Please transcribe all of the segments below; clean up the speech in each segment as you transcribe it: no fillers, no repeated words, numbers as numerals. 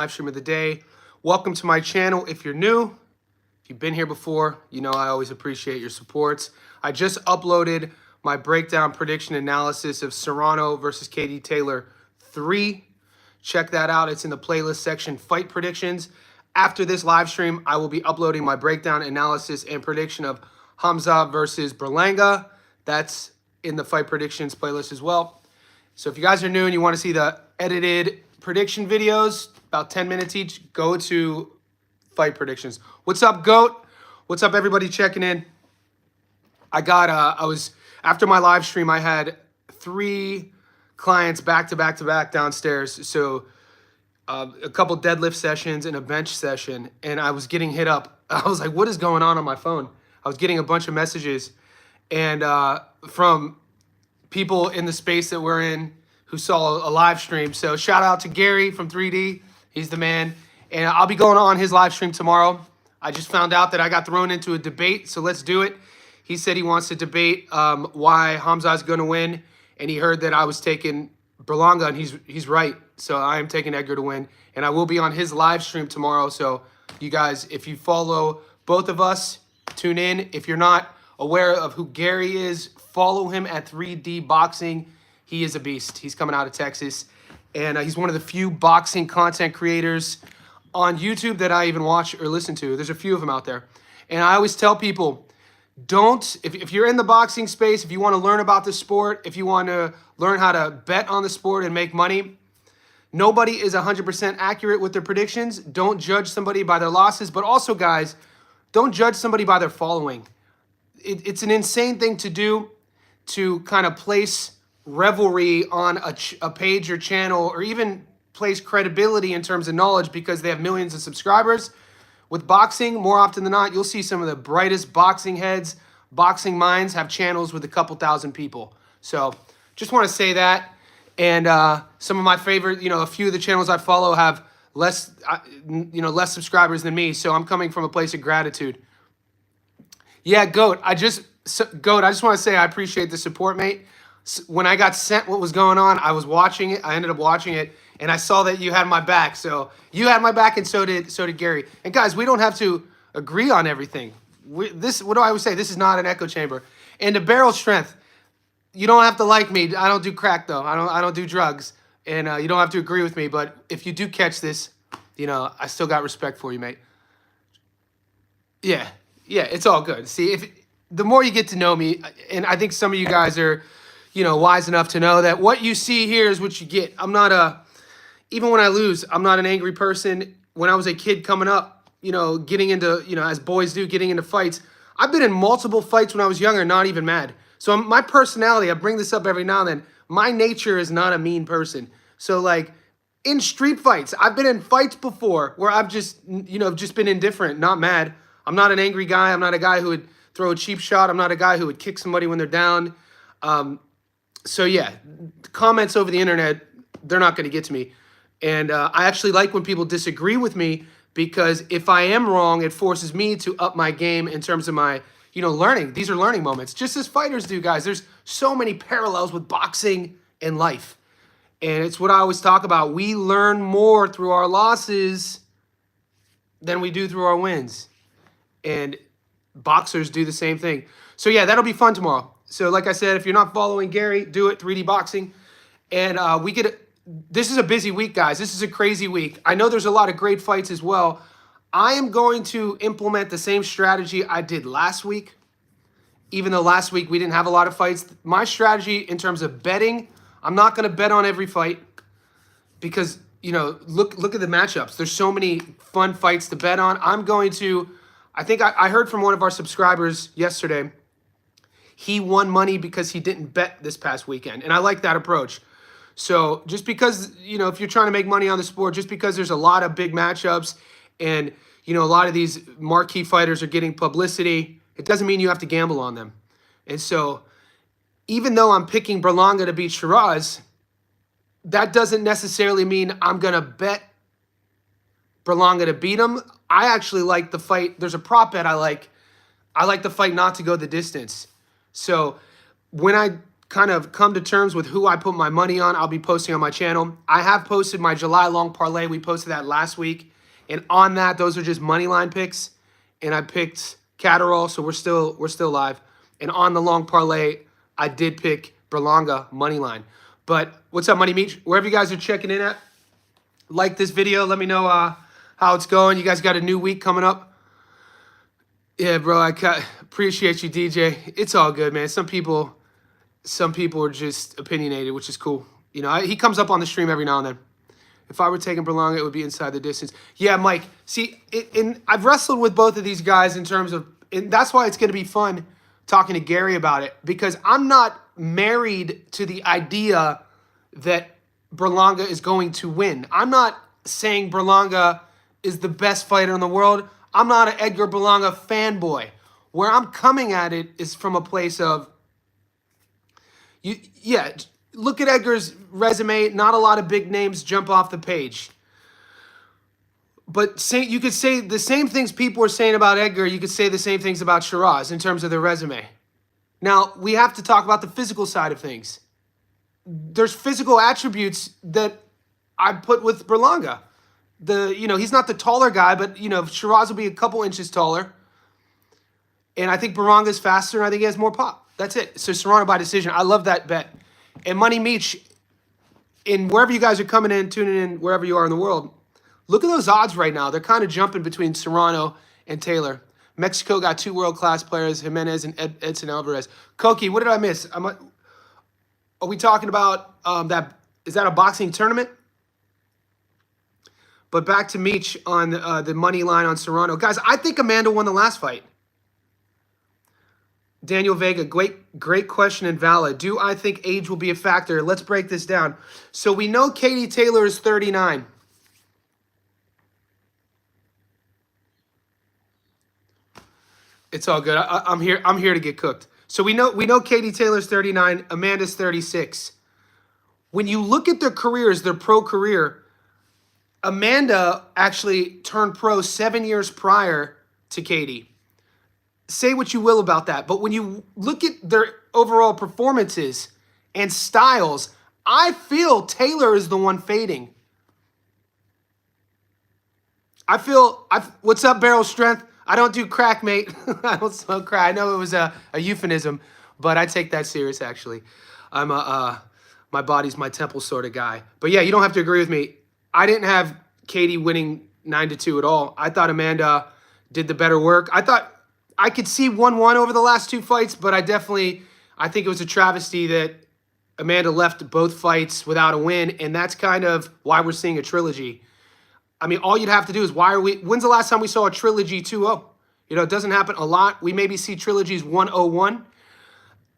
live stream of the day. Welcome to my channel. If you're new, if you've been here before, you know I always appreciate your supports. I just uploaded my breakdown prediction analysis of Serrano versus KD Taylor 3. Check that out. It's in the playlist section, Fight Predictions. After this live stream, I will be uploading my breakdown analysis and prediction of Hamzah versus Berlanga. That's in the Fight Predictions playlist as well. So if you guys are new and you want to see the edited prediction videos, about 10 minutes each, go to Fight Predictions. What's up, GOAT? What's up, everybody checking in? After my live stream, I had 3 clients back to back downstairs. So a couple deadlift sessions and a bench session, and I was getting hit up. I was like, what is going on my phone? I was getting a bunch of messages and from people in the space that we're in who saw a live stream. So shout out to Gary from 3D. He's the man. And I'll be going on his live stream tomorrow. I just found out that I got thrown into a debate, so let's do it. He said he wants to debate why Hamzah is going to win, and he heard that I was taking Berlanga, and he's right. So I am taking Edgar to win, and I will be on his live stream tomorrow. So you guys, if you follow both of us, tune in. If you're not aware of who Gary is, follow him at 3D Boxing. He is a beast. He's coming out of Texas, and he's one of the few boxing content creators on YouTube that I even watch or listen to. There's a few of them out there. And I always tell people, if you're in the boxing space, if you want to learn about the sport, if you want to learn how to bet on the sport and make money, nobody is 100% accurate with their predictions. Don't judge somebody by their losses. But also, guys, don't judge somebody by their following. It's an insane thing to do, to kind of place revelry on a page or channel, or even place credibility in terms of knowledge because they have millions of subscribers. With boxing, more often than not, you'll see some of the brightest boxing heads, boxing minds have channels with a couple thousand people. So just want to say that. And some of my favorite, a few of the channels I follow have less subscribers than me. So I'm coming from a place of gratitude. Yeah, GOAT, I just want to say I appreciate the support, mate. When I got sent what was going on, I was watching it. I ended up watching it, and I saw that you had my back. So you had my back, and so did Gary. And guys, we don't have to agree on everything. What do I always say? This is not an echo chamber. And the barrel strength, you don't have to like me. I don't do crack though. I don't do drugs, and you don't have to agree with me. But if you do catch this, I still got respect for you, mate. Yeah, it's all good. See, the more you get to know me, and I think some of you guys are, wise enough to know that what you see here is what you get. I'm not even when I lose, I'm not an angry person. When I was a kid coming up, getting into, as boys do, getting into fights, I've been in multiple fights when I was younger, not even mad. So my personality, I bring this up every now and then, my nature is not a mean person. So like in street fights, I've been in fights before where I've just been indifferent, not mad. I'm not an angry guy. I'm not a guy who would throw a cheap shot. I'm not a guy who would kick somebody when they're down. So yeah, comments over the internet, they're not going to get to me. And I actually like when people disagree with me, because if I am wrong, it forces me to up my game in terms of my, learning. These are learning moments, just as fighters do, guys. There's so many parallels with boxing and life. And it's what I always talk about. We learn more through our losses than we do through our wins. And boxers do the same thing. So yeah, that'll be fun tomorrow. So like I said, if you're not following Gary, do it, 3D Boxing. And this is a busy week, guys. This is a crazy week. I know there's a lot of great fights as well. I am going to implement the same strategy I did last week. Even though last week we didn't have a lot of fights. My strategy in terms of betting, I'm not going to bet on every fight because, look at the matchups. There's so many fun fights to bet on. I think I heard from one of our subscribers yesterday. He won money because he didn't bet this past weekend. And I like that approach. So just because, if you're trying to make money on the sport, just because there's a lot of big matchups and, a lot of these marquee fighters are getting publicity, it doesn't mean you have to gamble on them. And so even though I'm picking Berlanga to beat Sheeraz, that doesn't necessarily mean I'm going to bet Berlanga to beat him. I actually like the fight. There's a prop bet I like. I like the fight not to go the distance. So when I kind of come to terms with who I put my money on, I'll be posting on my channel. I have posted my July long parlay. We posted that last week. And on that, those are just money line picks. And I picked Catterall, so we're still live. And on the long parlay, I did pick Berlanga money line. But what's up, Money Meat? Wherever you guys are checking in at, like this video. Let me know how it's going. You guys got a new week coming up. Yeah, bro, I appreciate you, DJ. It's all good, man. Some people are just opinionated, which is cool. You know, he comes up on the stream every now and then. If I were taking Berlanga, it would be inside the distance. Yeah, Mike. See, I've wrestled with both of these guys in terms of, and that's why it's going to be fun talking to Gary about it, because I'm not married to the idea that Berlanga is going to win. I'm not saying Berlanga is the best fighter in the world. I'm not an Edgar Berlanga fanboy. Where I'm coming at it is from a place of, look at Edgar's resume. Not a lot of big names jump off the page. But you could say the same things people are saying about Edgar, you could say the same things about Sheeraz in terms of their resume. Now, we have to talk about the physical side of things. There's physical attributes that I put with Berlanga. He's not the taller guy, but, Sheeraz will be a couple inches taller. And I think Berlanga's faster, and I think he has more pop. That's it. So Serrano by decision. I love that bet. And Money Meach, in wherever you guys are coming in, tuning in, wherever you are in the world, look at those odds right now. They're kind of jumping between Serrano and Taylor. Mexico got 2 world-class players, Jimenez and Edson Alvarez. Koki, what did I miss? Are we talking about that? Is that a boxing tournament? But back to Meach on the money line on Serrano. Guys, I think Amanda won the last fight. Daniel Vega, great question and valid. Do I think age will be a factor? Let's break this down. So we know Katie Taylor is 39. It's all good. I'm here to get cooked. So we know Katie Taylor's 39, Amanda's 36. When you look at their careers, their pro career, Amanda actually turned pro 7 years prior to Katie. Say what you will about that, but when you look at their overall performances and styles, I feel Taylor is the one fading. What's up, Barrel Strength? I don't do crack, mate. I don't smoke crack. I know it was a euphemism, but I take that serious, actually. I'm my body's my temple sort of guy. But yeah, you don't have to agree with me. I didn't have Katie winning 9-2 at all. I thought Amanda did the better work. I thought I could see 1-1 over the last 2 fights, but I think it was a travesty that Amanda left both fights without a win, and that's kind of why we're seeing a trilogy. I mean, all you'd have to do is when's the last time we saw a trilogy 2-0? It doesn't happen a lot. We maybe see trilogies 1-0-1.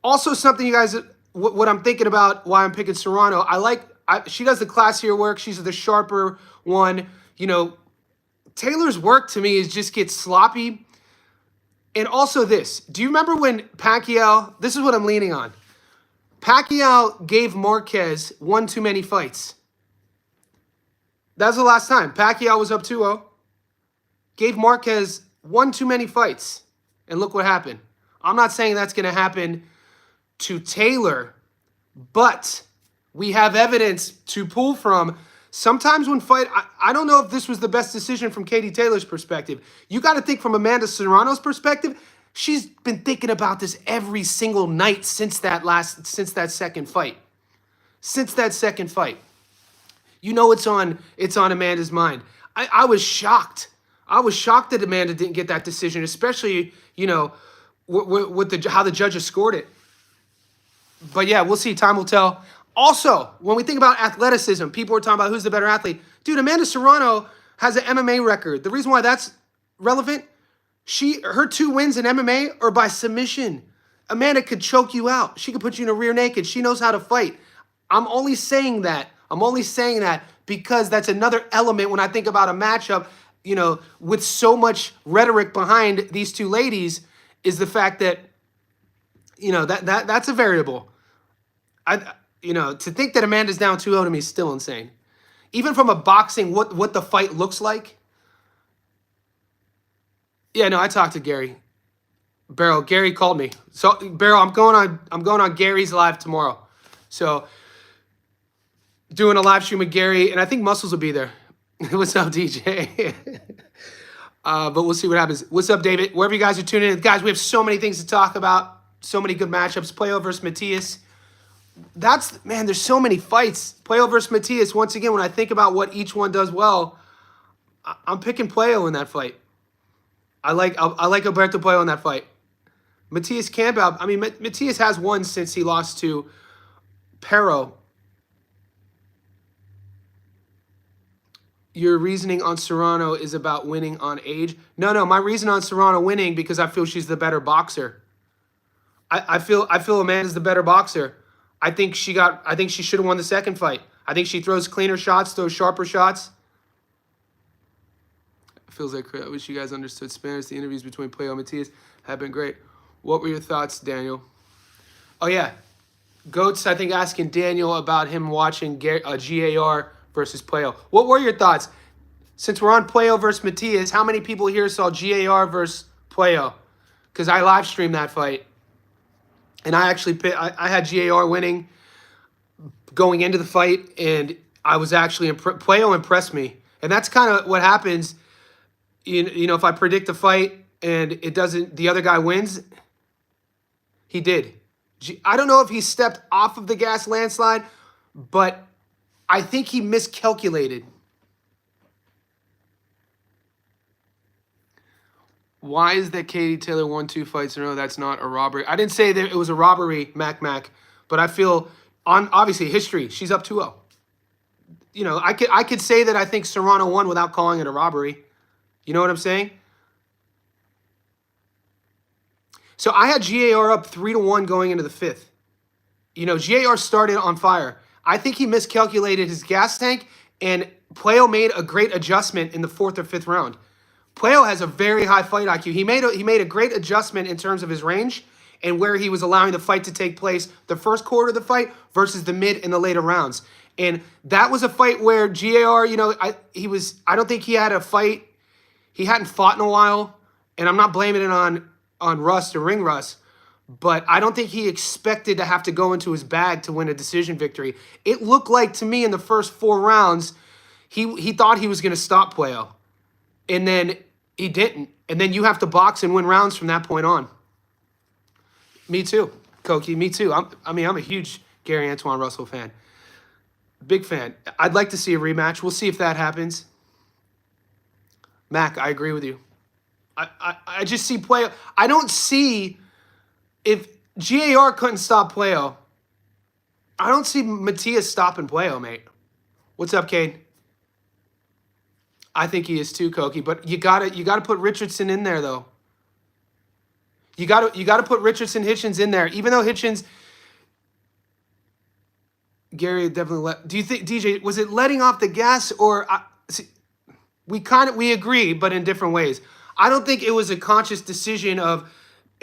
Also, something you guys, what I'm thinking about why I'm picking Serrano, she does the classier work. She's the sharper one. Taylor's work to me just gets sloppy. And also this, do you remember when Pacquiao, this is what I'm leaning on. Pacquiao gave Marquez 1 too many fights. That was the last time. Pacquiao was up 2-0. Gave Marquez 1 too many fights. And look what happened. I'm not saying that's going to happen to Taylor, but we have evidence to pull from. Sometimes when I don't know if this was the best decision from Katie Taylor's perspective. You got to think from Amanda Serrano's perspective. She's been thinking about this every single night since that second fight. Since that second fight. It's on Amanda's mind. I was shocked. I was shocked that Amanda didn't get that decision, especially, with how the judges scored it. But yeah, we'll see. Time will tell. Also, when we think about athleticism, people are talking about who's the better athlete. Dude, Amanda Serrano has an MMA record. The reason why that's relevant, her 2 wins in MMA are by submission. Amanda could choke you out. She could put you in a rear naked. She knows how to fight. I'm only saying that because that's another element when I think about a matchup, with so much rhetoric behind these 2 ladies, is the fact that, that's a variable. To think that Amanda's down 2-0 to me is still insane. Even from a boxing, what the fight looks like. Yeah, no, I talked to Gary. Beryl, Gary called me. So Beryl, I'm going on Gary's live tomorrow. So doing a live stream with Gary, and I think Muscles will be there. What's up, DJ? But we'll see what happens. What's up, David? Wherever you guys are tuning in. Guys, we have so many things to talk about. So many good matchups. Playo versus Matias. Man, there's so many fights. Playo versus Matias. Once again, when I think about what each one does well, I'm picking Playo in that fight. I like Alberto Playo in that fight. Matias Campbell, I mean, Matias has won since he lost to Pero. Your reasoning on Serrano is about winning on age. No, my reason on Serrano winning because I feel she's the better boxer. I feel Amanda's the better boxer. I think she should have won the second fight. I think she throws cleaner shots, throws sharper shots. It feels like I wish you guys understood Spanish. The interviews between Playo and Matias have been great. What were your thoughts, Daniel? Oh yeah, Goats. I think asking Daniel about him watching GAR versus Playo. What were your thoughts? Since we're on Playo versus Matias, how many people here saw GAR versus Playo? Because I live streamed that fight. And I actually I had GAR winning going into the fight, and I was actually Playo impressed me. And that's kind of what happens, you know, if I predict a fight and it doesn't, the other guy wins, he did. I don't know if he stepped off of the gas landslide, but I think he miscalculated. Why is that Katie Taylor won 2 fights in a row? That's not a robbery. I didn't say that it was a robbery, Mac, but I feel on obviously history, she's up 2-0. You know, I could say that I think Serrano won without calling it a robbery. You know what I'm saying? So I had GAR up 3-1 going into the 5th. You know, GAR started on fire. I think he miscalculated his gas tank, and Playo made a great adjustment in the 4th or 5th round. Playo has a very high fight IQ. He made a great adjustment in terms of his range and where he was allowing the fight to take place the first quarter of the fight versus the mid and the later rounds. And that was a fight where GAR, you know, I don't think he had a fight. He hadn't fought in a while, and I'm not blaming it on rust or ring rust, but I don't think he expected to have to go into his bag to win a decision victory. It looked like to me in the first 4 rounds, he thought he was going to stop Playo. And then he didn't. And then you have to box and win rounds from that point on. Me too, Koki. Me too. I'm a huge Gary Antoine Russell fan. Big fan. I'd like to see a rematch. We'll see if that happens. Mac, I agree with you. I just see Playo. I don't see if GAR couldn't stop Playo. I don't see Matias stopping Playo, mate. What's up, Cade? I think he is too, Koki, but you gotta put Richardson in there though. You gotta put Richardson Hitchens in there, even though Hitchens. Gary definitely do you think DJ was it letting off the gas or we agree, but in different ways. I don't think it was a conscious decision of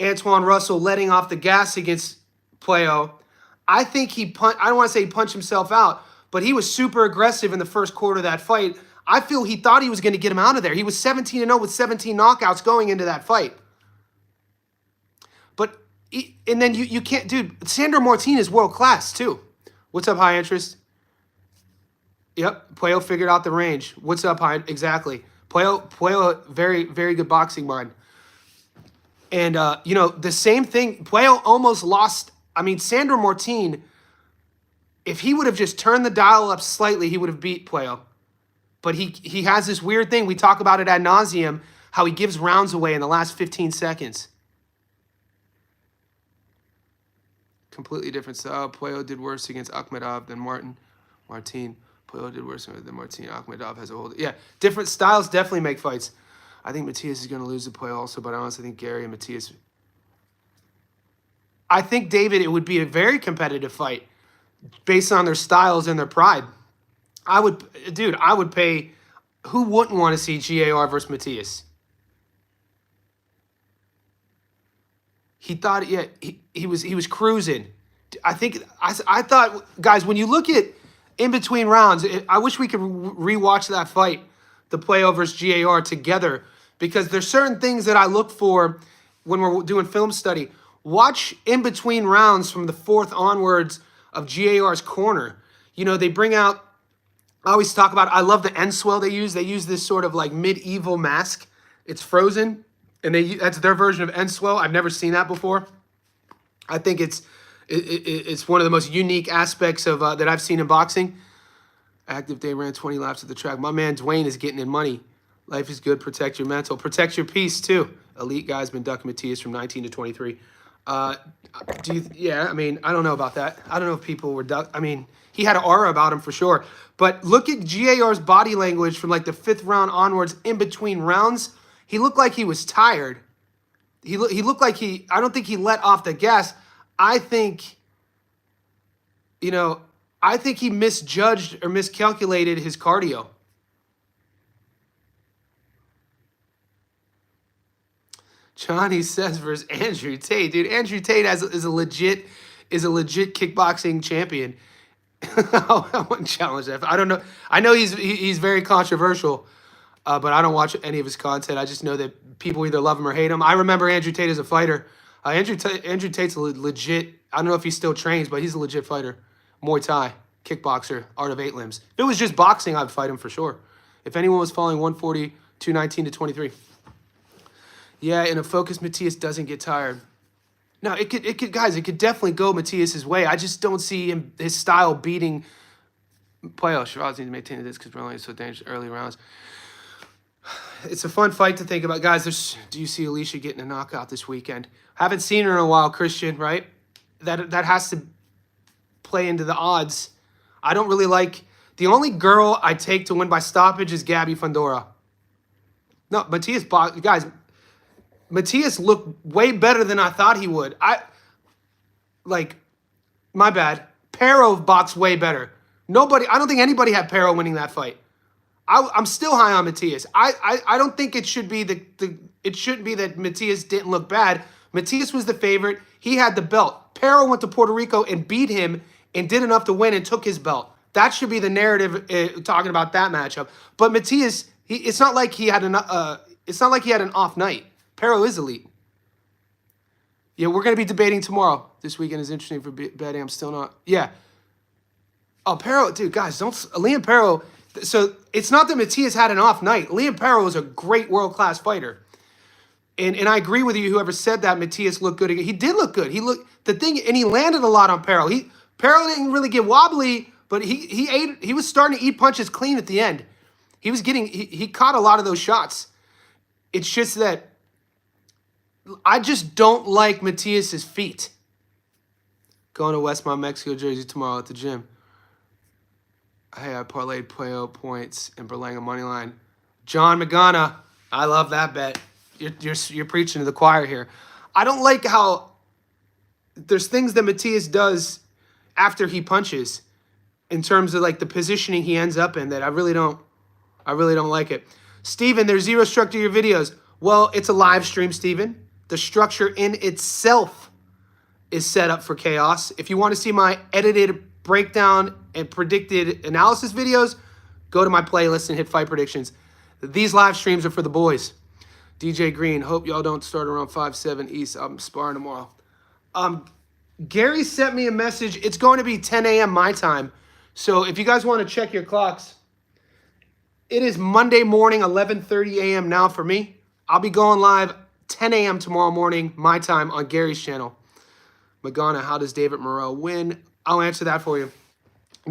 Antoine Russell letting off the gas against Playo. I think I don't want to say he punched himself out, but he was super aggressive in the first quarter of that fight. I feel he thought he was going to get him out of there. He was 17-0 with 17 knockouts going into that fight. But, and then you can't, dude, Sandro Martin is world class too. What's up, High Interest? Yep, Playo figured out the range. What's up, High? Exactly. Playo, very, very good boxing mind. And, you know, the same thing, Playo almost lost, I mean, Sandro Martin, if he would have just turned the dial up slightly, he would have beat Playo. But he has this weird thing. We talk about it ad nauseum, how he gives rounds away in the last 15 seconds. Completely different style. Playo did worse against Akhmedov than Martin. Playo did worse than Martin. Akhmedov has a whole... Yeah, different styles definitely make fights. I think Matias is going to lose to Playo also, but I honestly think Gary and Matias... I think, David, it would be a very competitive fight based on their styles and their pride. I would pay. Who wouldn't want to see GAR versus Matias? He thought, yeah, he was cruising. I thought, guys, when you look at in between rounds, I wish we could rewatch that fight, the Playo versus GAR together, because there's certain things that I look for when we're doing film study, watch in between rounds from the fourth onwards of GAR's corner. You know, they bring out, I always talk about, I love the end swell they use. They use this sort of like medieval mask. It's frozen, and that's their version of end swell. I've never seen that before. I think it's one of the most unique aspects of that I've seen in boxing. Active day ran 20 laps at the track. My man Dwayne is getting in money. Life is good. Protect your mental. Protect your peace too. Elite guy's been ducking Matias from 19 to 23. Yeah, I mean, I don't know about that. I don't know if people were I mean, he had an aura about him for sure. But look at GAR's body language from like the fifth round onwards in between rounds. He looked like he was tired. He looked like I don't think he let off the gas. I think, you know, I think he misjudged or miscalculated his cardio. Johnny says versus Andrew Tate, dude. Andrew Tate is a legit kickboxing champion. I wouldn't challenge that. I don't know. I know he's very controversial, but I don't watch any of his content. I just know that people either love him or hate him. I remember Andrew Tate as a fighter. Andrew Tate's a legit. I don't know if he still trains, but he's a legit fighter. Muay Thai, kickboxer, art of 8 limbs. If it was just boxing, I'd fight him for sure. If anyone was following 140, 219 to 23. Yeah, in a focus, Matias doesn't get tired. No, it could, guys, it could definitely go Matias's way. I just don't see his style beating playoff. Sheeraz needs to maintain this because Berlanga is so dangerous early rounds. It's a fun fight to think about. Guys, do you see Alicia getting a knockout this weekend? Haven't seen her in a while, Christian, right? That has to play into the odds. I don't really like... The only girl I take to win by stoppage is Gabby Fundora. No, Matias... Guys... Matias looked way better than I thought he would. My bad. Pero boxed way better. I don't think anybody had Pero winning that fight. I'm still high on Matias. I don't think it should be it shouldn't be that Matias didn't look bad. Matias was the favorite. He had the belt. Pero went to Puerto Rico and beat him and did enough to win and took his belt. That should be the narrative talking about that matchup. But Matias, it's not like he had an off night. Pero is elite. Yeah, we're going to be debating tomorrow. This weekend is interesting for betting. I'm still not. Yeah. Oh, Pero, dude, guys, Liam Pero. So it's not that Matias had an off night. Liam Pero is a great world-class fighter. And I agree with you, whoever said that Matias looked good. He did look good. He landed a lot on Pero. Pero didn't really get wobbly, but he was starting to eat punches clean at the end. He caught a lot of those shots. It's just that I just don't like Matias's feet. Going to Westmont, Mexico, Jersey tomorrow at the gym. Hey, I parlayed Puyo points and Berlanga money line. John Magana, I love that bet. You're preaching to the choir here. I don't like how there's things that Matias does after he punches in terms of like the positioning he ends up in that I really don't like it. Steven, there's zero structure to your videos. Well, it's a live stream, Steven. The structure in itself is set up for chaos. If you want to see my edited breakdown and predicted analysis videos, go to my playlist and hit fight predictions. These live streams are for the boys. DJ Green, hope y'all don't start around 5-7 East. I'm sparring tomorrow. Gary sent me a message. It's going to be 10 a.m. my time. So if you guys want to check your clocks, it is Monday morning, 11:30 a.m. now for me. I'll be going live 10 a.m. tomorrow morning, my time, on Gary's channel. Magana, how does David Morrell win? I'll answer that for you.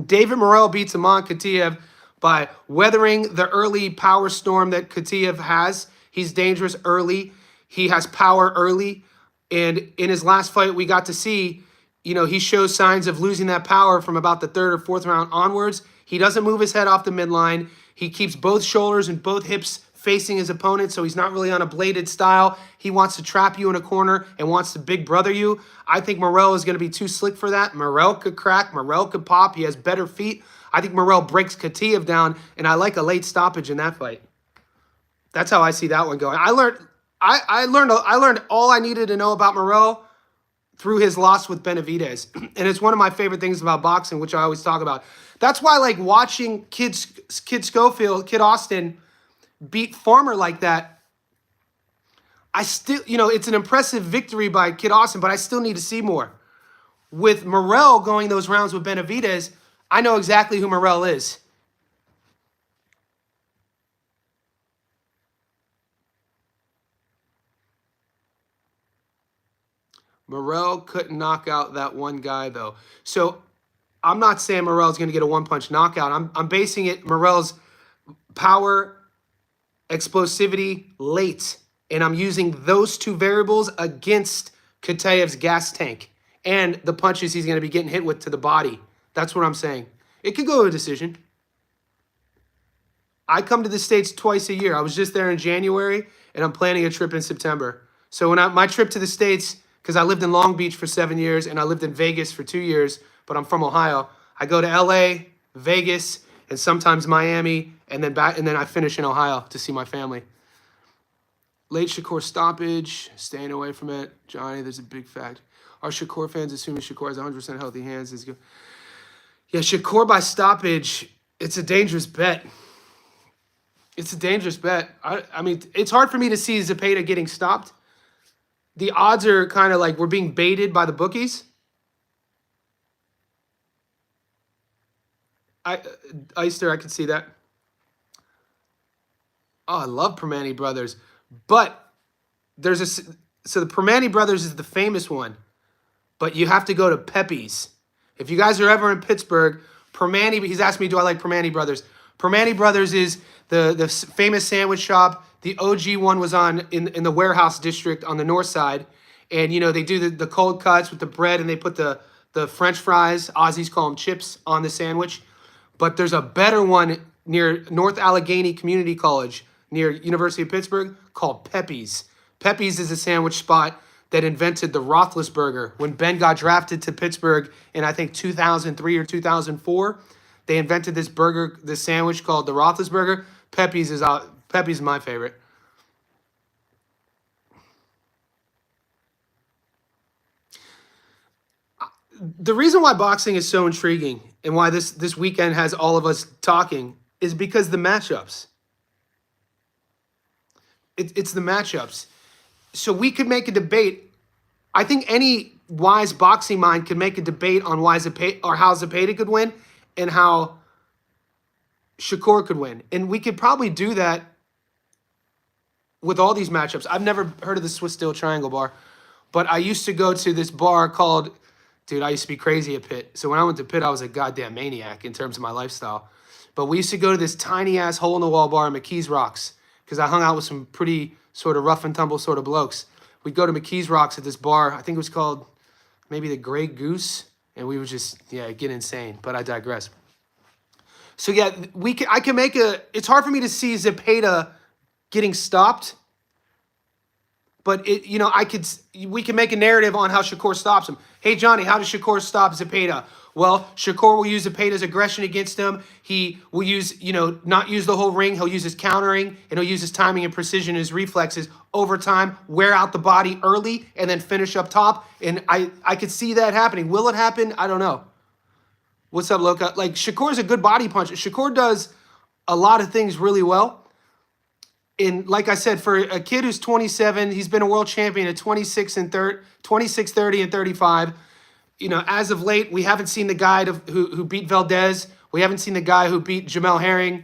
David Morrell beats Aman Katiev by weathering the early power storm that Katiev has. He's dangerous early. He has power early. And in his last fight, we got to see, he shows signs of losing that power from about the third or fourth round onwards. He doesn't move his head off the midline. He keeps both shoulders and both hips facing his opponent, so he's not really on a bladed style. He wants to trap you in a corner and wants to big brother you. I think Morrell is going to be too slick for that. Morrell could crack. Morrell could pop. He has better feet. I think Morrell breaks Katiev down, and I like a late stoppage in that fight. That's how I see that one going. I learned all I needed to know about Morrell through his loss with Benavidez, and it's one of my favorite things about boxing, which I always talk about. That's why I like watching Kid Schofield, Kid Austin beat Farmer like that. I still, it's an impressive victory by Kid Austin, but I still need to see more. With Morrell going those rounds with Benavidez, I know exactly who Morrell is. Morrell couldn't knock out that one guy, though. So I'm not saying Morrell's going to get a one-punch knockout. I'm basing it Morrell's power, explosivity, late. And I'm using those two variables against Kataev's gas tank and the punches he's going to be getting hit with to the body. That's what I'm saying. It could go to a decision. I come to the States twice a year. I was just there in January, and I'm planning a trip in September. So when my trip to the States, because I lived in Long Beach for 7 years, and I lived in Vegas for 2 years, but I'm from Ohio. I go to LA, Vegas, and sometimes Miami, and then I finish in Ohio to see my family. Late Shakur stoppage, staying away from it. Johnny, there's a big fact. Are Shakur fans assuming Shakur has 100% healthy hands? Is good. Yeah, Shakur by stoppage, it's a dangerous bet. It's a dangerous bet. I mean, it's hard for me to see Zepeda getting stopped. The odds are kind of like we're being baited by the bookies. Eister, I can see that. Oh, I love Permane Brothers. But so the Permane Brothers is the famous one. But you have to go to Pepe's. If you guys are ever in Pittsburgh, Permane, he's asked me, do I like Permane Brothers? Permane Brothers is the famous sandwich shop. The OG one was in the warehouse district on the north side. And, they do the cold cuts with the bread, and they put the French fries, Aussies call them chips, on the sandwich. But there's a better one near North Allegheny Community College, near University of Pittsburgh, called Pepe's. Pepe's is a sandwich spot that invented the Roethlisberger. When Ben got drafted to Pittsburgh in, I think, 2003 or 2004, they invented this sandwich called the Roethlisberger. Pepe's is my favorite. The reason why boxing is so intriguing and why this weekend has all of us talking is because the matchups. It's the matchups. So we could make a debate. I think any wise boxing mind could make a debate on how Zepeda could win and how Shakur could win. And we could probably do that with all these matchups. I've never heard of the Swiss Steel Triangle bar, but I used to go to this bar called, I used to be crazy at Pitt. So when I went to Pitt, I was a goddamn maniac in terms of my lifestyle. But we used to go to this tiny-ass hole-in-the-wall bar in McKees Rocks because I hung out with some pretty sort of rough-and-tumble sort of blokes. We'd go to McKees Rocks at this bar. I think it was called maybe the Grey Goose, and we would just, get insane. But I digress. So, yeah, I can make it's hard for me to see Zepeda getting stopped. But we can make a narrative on how Shakur stops him. Hey, Johnny, how does Shakur stop Zepeda? Well, Shakur will use Zepeda's aggression against him. He will not use the whole ring. He'll use his countering, and he'll use his timing and precision, his reflexes over time, wear out the body early, and then finish up top. And I could see that happening. Will it happen? I don't know. What's up, Loka? Like, Shakur's a good body puncher. Shakur does a lot of things really well. And like I said, for a kid who's 27, he's been a world champion at 26, 30, and 35. As of late, we haven't seen the guy who beat Valdez. We haven't seen the guy who beat Jamel Herring.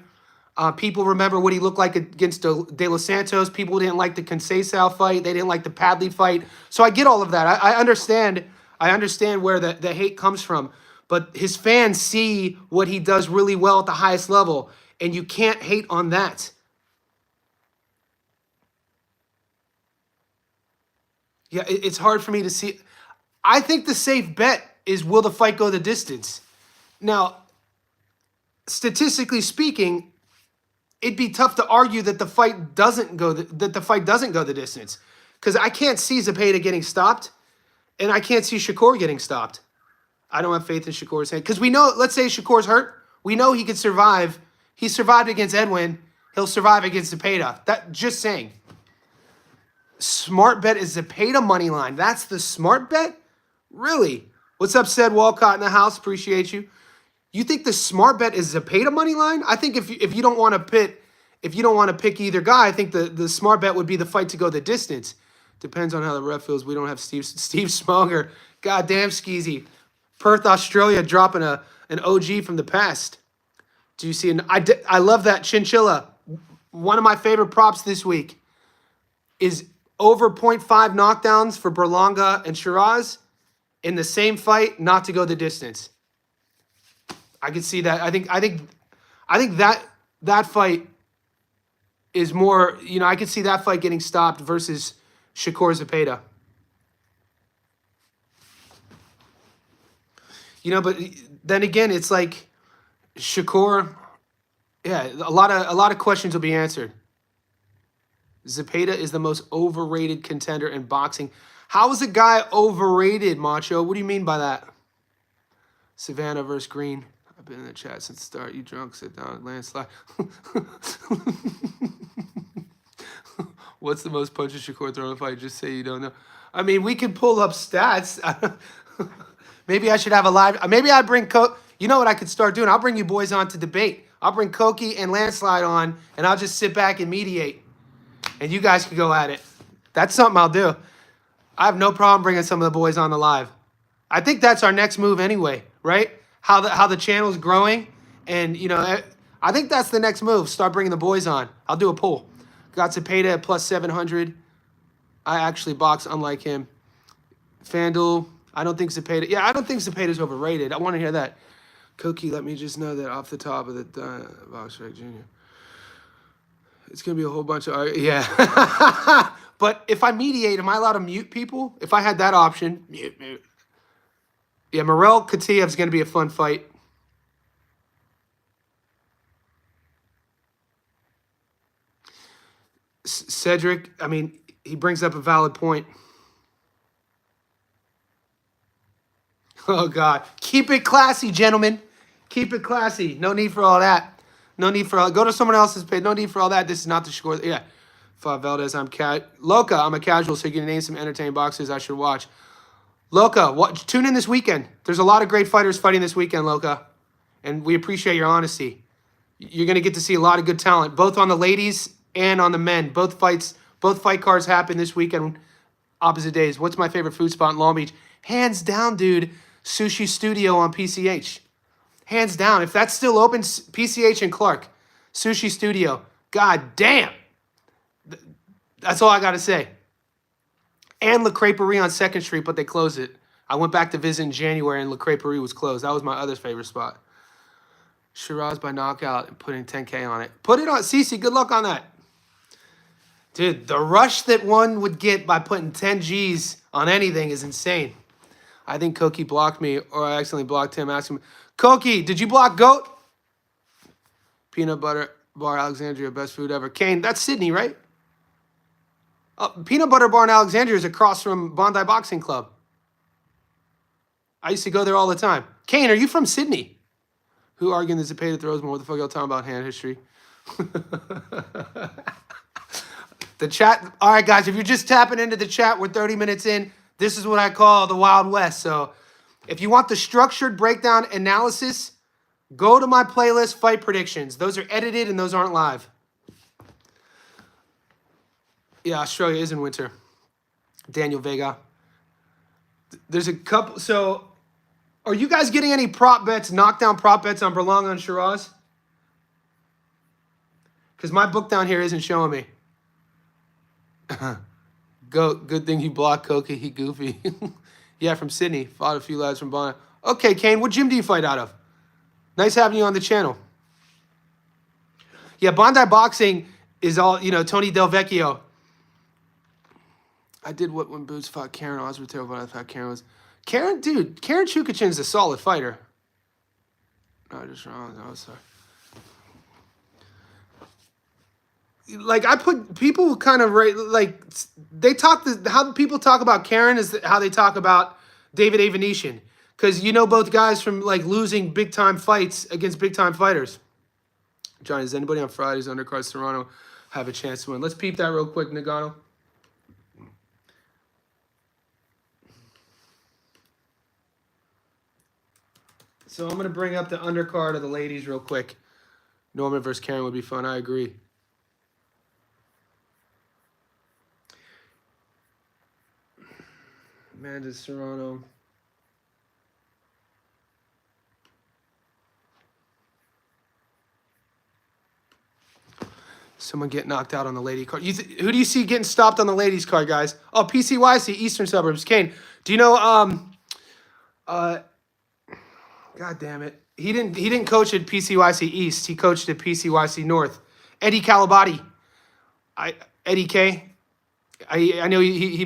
People remember what he looked like against De Los Santos. People didn't like the Conceição fight. They didn't like the Padley fight. So I get all of that. I understand. I understand where the hate comes from. But his fans see what he does really well at the highest level, and you can't hate on that. Yeah, it's hard for me to see. I think the safe bet is, will the fight go the distance? Now, statistically speaking, it'd be tough to argue that the fight doesn't go the distance, because I can't see Zepeda getting stopped, and I can't see Shakur getting stopped. I don't have faith in Shakur's hand, because we know. Let's say Shakur's hurt, we know he could survive. He survived against Edwin. He'll survive against Zepeda. That just saying. Smart bet is Zepeda money line. That's the smart bet? Really? What's up, said Walcott in the house? Appreciate you. You think the smart bet is Zepeda money line? I think if you don't want to pick either guy, I think the smart bet would be the fight to go the distance. Depends on how the ref feels. We don't have Steve Smonger. Goddamn, Skeezy. Perth, Australia, dropping an OG from the past. Do you see? I love that chinchilla. One of my favorite props this week is over 0.5 knockdowns for Berlanga and Sheeraz in the same fight, not to go the distance. I can see that. I think that fight is more, I could see that fight getting stopped versus Shakur Zepeda. But then again, it's like Shakur, yeah, a lot of questions will be answered. Zepeda is the most overrated contender in boxing. How is a guy overrated, Macho? What do you mean by that? Savannah versus Green. I've been in the chat since the start. You drunk? Sit down. Landslide. What's the most punches Shakur thrown in a fight? Just say you don't know. I mean, we can pull up stats. Maybe I should have a live. Maybe I bring You know what I could start doing? I'll bring you boys on to debate. I'll bring Koki and Landslide on, and I'll just sit back and mediate. And you guys can go at it. That's something I'll do. I have no problem bringing some of the boys on the live. I think that's our next move anyway, right? How the channel's growing. And, I think that's the next move. Start bringing the boys on. I'll do a poll. Got Zepeda at plus 700. I actually box unlike him. FanDuel, I don't think Zepeda. Yeah, I don't think Zepeda's overrated. I want to hear that. Koki, let me just know that off the top of the Box Rec Jr. It's going to be a whole bunch of... Yeah. But if I mediate, am I allowed to mute people? If I had that option, mute. Yeah, Morel Katiev's going to be a fun fight. Cedric, I mean, he brings up a valid point. Oh, God. Keep it classy, gentlemen. Keep it classy. No need for all that. No need for all... Go to someone else's page. No need for all that. This is not the score. Yeah. Fab Valdez, Loca, I'm a casual, so you're going to name some entertaining boxers I should watch. Loca, tune in this weekend. There's a lot of great fighters fighting this weekend, Loca. And we appreciate your honesty. You're going to get to see a lot of good talent, both on the ladies and on the men. Both fight cards happen this weekend, opposite days. What's my favorite food spot in Long Beach? Hands down, dude, Sushi Studio on PCH. Hands down. If that's still open, PCH and Clark. Sushi Studio. God damn. That's all I got to say. And La Creperie on 2nd Street, but they closed it. I went back to visit in January, and La Creperie was closed. That was my other favorite spot. Sheeraz by knockout and putting 10K on it. Put it on. Cece, good luck on that. Dude, the rush that one would get by putting 10 G's on anything is insane. I think Koki blocked me, or I accidentally blocked him. Ask him, Koki, did you block Goat? Peanut Butter Bar Alexandria, best food ever. Kane, that's Sydney, right? Peanut Butter Bar in Alexandria is across from Bondi Boxing Club. I used to go there all the time. Kane, are you from Sydney? Who arguing that Zepeda throws more? What the fuck y'all talking about hand history? The chat. All right, guys, if you're just tapping into the chat, we're 30 minutes in. This is what I call the Wild West. So if you want the structured breakdown analysis, go to my playlist, Fight Predictions. Those are edited and those aren't live. Yeah, Australia is in winter. Daniel Vega. There's a couple. So, are you guys getting any prop bets, knockdown prop bets on Berlanga and Sheeraz? Because my book down here isn't showing me. Good thing he blocked Koki. He goofy. Yeah, from Sydney. Fought a few lads from Bondi. Okay, Kane, what gym do you fight out of? Nice having you on the channel. Yeah, Bondi Boxing is all, Tony Del Vecchio. I did what when Boots fought Karen Osberto, but I thought Karen was... Karen Chukachin's a solid fighter. No, just wrong. No, sorry. Like, I put... People kind of... Like, they talk... How people talk about Karen is how they talk about David A. Venetian. Because you know both guys from, like, losing big-time fights against big-time fighters. Johnny, does anybody on Friday's undercard Serrano have a chance to win? Let's peep that real quick, Nagano. So I'm going to bring up the undercard of the ladies real quick. Norman versus Karen would be fun. I agree. Amanda Serrano. Someone get knocked out on the lady card. Who do you see getting stopped on the ladies card, guys? Oh, PCYC, Eastern Suburbs. Kane, do you know? God damn it, he didn't coach at PCYC East. He coached at PCYC North. Eddie Calabati. Eddie K. I know he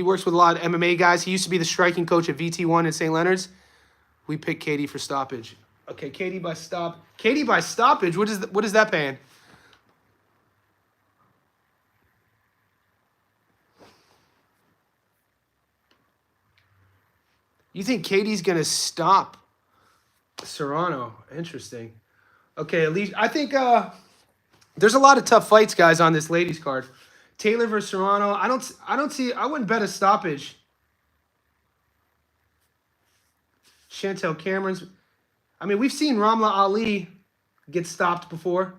works with a lot of MMA guys. He used to be the striking coach at VT1 in St. Leonard's. We picked Katie for stoppage. Okay, Katie by stoppage. What is that paying? You think Katie's gonna stop Serrano? Interesting. Okay, at least I think there's a lot of tough fights, guys, on this ladies card. Taylor versus Serrano. I wouldn't bet a stoppage. Chantel Cameron's. I mean, we've seen Ramla Ali get stopped before.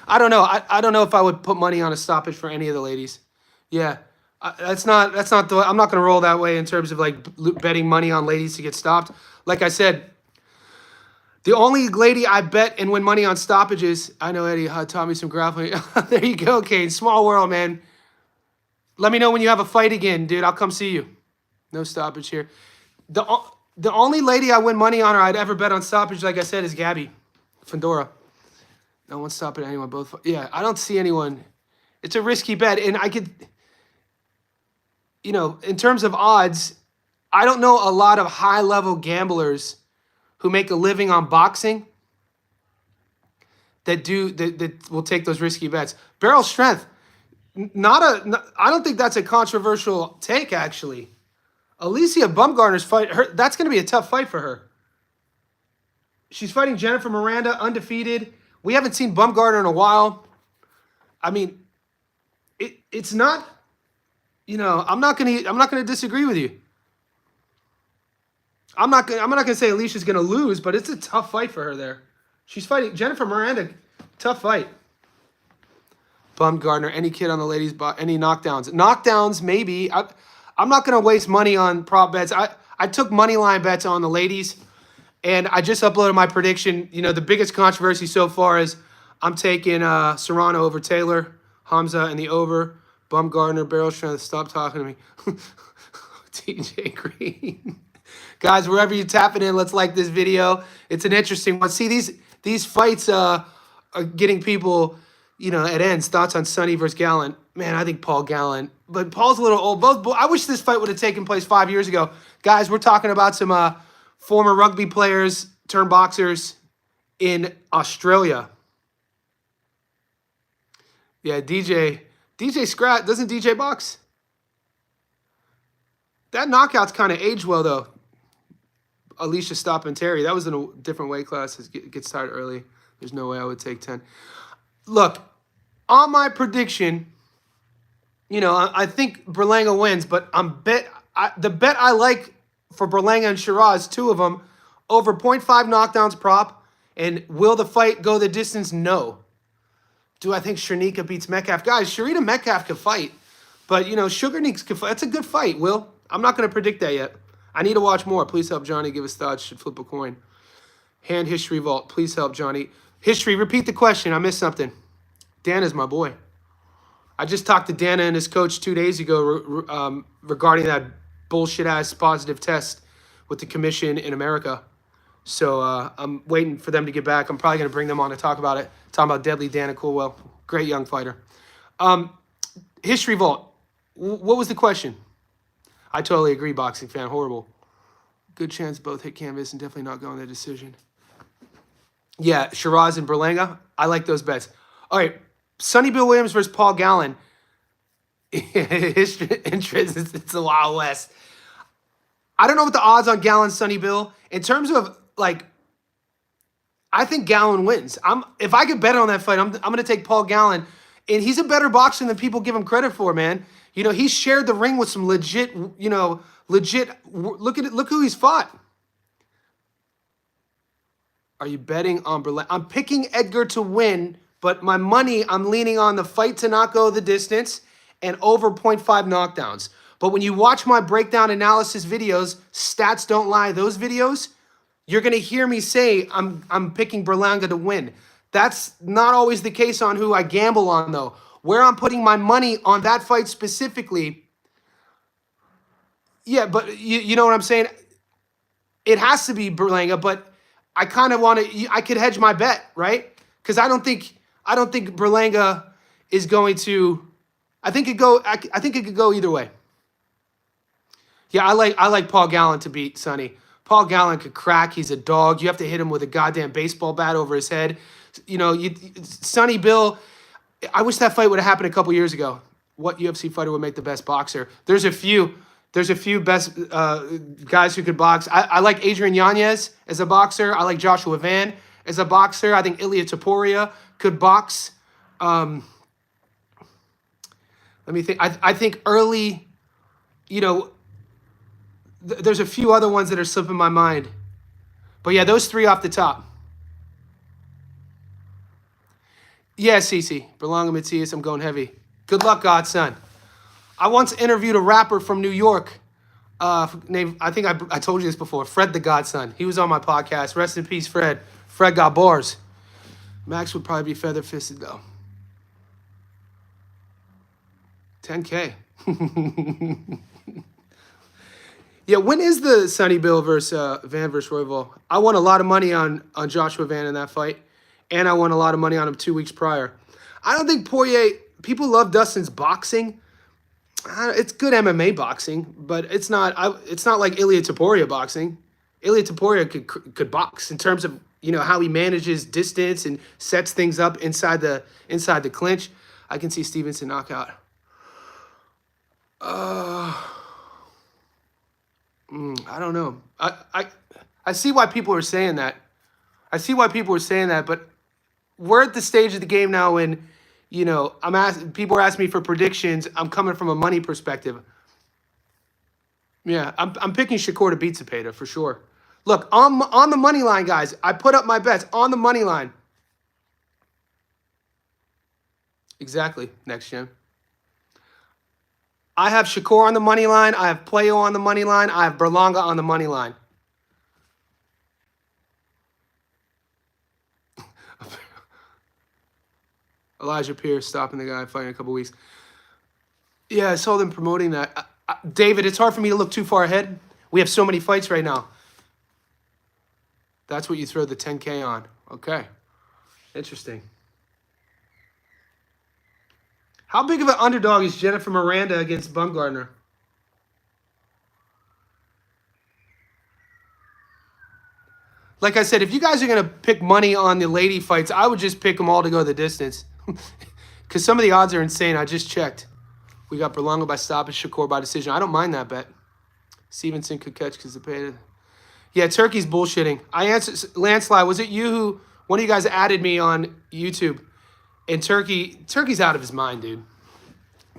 I don't know. I don't know if I would put money on a stoppage for any of the ladies. Yeah. That's not the. I'm not going to roll that way in terms of like betting money on ladies to get stopped. Like I said, the only lady I bet and win money on stoppages. I know Eddie taught me some grappling. There you go, Kane. Small world, man. Let me know when you have a fight again, dude. I'll come see you. No stoppage here. The only lady I win money on or I'd ever bet on stoppage, like I said, is Gabby Fandora. No one's stopping anyone. Both. Yeah, I don't see anyone. It's a risky bet, and I could. You know, in terms of odds, I don't know a lot of high-level gamblers who make a living on boxing that will take those risky bets. Barrel strength, I don't think that's a controversial take, actually. Alicia Bumgarner's fight, that's going to be a tough fight for her. She's fighting Jennifer Miranda, undefeated. We haven't seen Bumgarner in a while. I mean, it's not. You know, I'm not gonna disagree with you. I'm not gonna say Alicia's gonna lose, but it's a tough fight for her there. She's fighting Jennifer Miranda, tough fight. Bumgarner, any kid on the ladies, any knockdowns? Knockdowns, maybe. I'm not gonna waste money on prop bets. I took money line bets on the ladies, and I just uploaded my prediction. You know, the biggest controversy so far is I'm taking Serrano over Taylor, Hamzah, and the over. Bumgarner, Barrel Strength, stop talking to me. TJ Green. Guys, wherever you're tapping in, let's like this video. It's an interesting one. See, these fights are getting people, you know, at ends. Thoughts on Sonny versus Gallant. Man, I think Paul Gallant. But Paul's a little old. I wish this fight would have taken place 5 years ago. Guys, we're talking about some former rugby players turned boxers in Australia. Yeah, DJ Scrat, doesn't DJ box? That knockout's kind of aged well, though. Alicia stopping Terry. That was in a different weight class. It gets tired early. There's no way I would take 10. Look, on my prediction, you know, I think Berlanga wins, but the bet I like for Berlanga and Sheeraz, two of them, over 0.5 knockdowns prop, and will the fight go the distance? No. Do I think Sharnika beats Metcalf? Guys, Sharita Metcalf could fight. But, you know, Sugar Neeks could fight. That's a good fight, Will. I'm not going to predict that yet. I need to watch more. Please help Johnny give us thoughts. Should flip a coin. Hand history vault. Please help Johnny. History, repeat the question. I missed something. Dana's my boy. I just talked to Dana and his coach 2 days ago regarding that bullshit-ass positive test with the commission in America. So I'm waiting for them to get back. I'm probably going to bring them on to talk about it. Talking about Deadly Dana Coolwell. Great young fighter. History vault. What was the question? I totally agree, boxing fan. Horrible. Good chance both hit canvas and definitely not go on their decision. Yeah, Sheeraz and Berlanga. I like those bets. All right. Sonny Bill Williams versus Paul Gallen. History interest. It's the Wild West. I don't know what the odds on Gallen, Sonny Bill. In terms of, like, I think Gallen wins. If I could bet on that fight, I'm going to take Paul Gallen. And he's a better boxer than people give him credit for, man. You know, he shared the ring with some legit, you know, look who he's fought. Are you betting on Berlanga? I'm picking Edgar to win, but my money, I'm leaning on the fight to not go the distance and over 0.5 knockdowns. But when you watch my breakdown analysis videos, stats don't lie, those videos, you're going to hear me say I'm picking Berlanga to win. That's not always the case on who I gamble on, though. Where I'm putting my money on that fight specifically, yeah, but you know what I'm saying? It has to be Berlanga, but I kind of want to, I could hedge my bet, right? Because I don't think Berlanga is going to, I think it could go either way. Yeah, I like Paul Gallen to beat Sonny. Paul Gallen could crack. He's a dog. You have to hit him with a goddamn baseball bat over his head. You know, Sonny Bill, I wish that fight would have happened a couple years ago. What UFC fighter would make the best boxer? There's a few best guys who could box. I like Adrian Yanez as a boxer. I like Joshua Van as a boxer. I think Ilia Topuria could box. Let me think. I think early, you know, there's a few other ones that are slipping my mind. But yeah, those three off the top. Yeah, Cece. Berlanga Matias, I'm going heavy. Good luck, Godson. I once interviewed a rapper from New York named, I think I told you this before, Fred the Godson. He was on my podcast. Rest in peace, Fred. Fred got bars. Max would probably be feather-fisted, though. 10K. Yeah, when is the Sonny Bill versus Van versus Royval? I won a lot of money on Joshua Van in that fight, and I won a lot of money on him 2 weeks prior. I don't think Poirier, people love Dustin's boxing. It's good MMA boxing, but it's not like Ilia Topuria boxing. Ilia Topuria could box in terms of, you know, how he manages distance and sets things up inside the clinch. I can see Stevenson knockout. I don't know. I see why people are saying that. But we're at the stage of the game now when, you know, people are asking me for predictions. I'm coming from a money perspective. Yeah, I'm picking Shakur to beat Zepeda for sure. Look, on the money line, guys. I put up my bets on the money line. Exactly. Next gen. I have Shakur on the money line. I have Playo on the money line. I have Berlanga on the money line. Elijah Pierce stopping the guy fighting in a couple weeks. Yeah, I saw them promoting that. David, it's hard for me to look too far ahead. We have so many fights right now. That's what you throw the 10K on. Okay. Interesting. How big of an underdog is Jennifer Miranda against Bumgardner? Like I said, if you guys are going to pick money on the lady fights, I would just pick them all to go the distance. Because some of the odds are insane. I just checked. We got Berlanga by stoppage, Shakur by decision. I don't mind that bet. Stevenson could catch because the pay. Yeah, Turkey's bullshitting. I answered, Landslide, was it you who, one of you guys added me on YouTube? And Turkey's out of his mind, dude.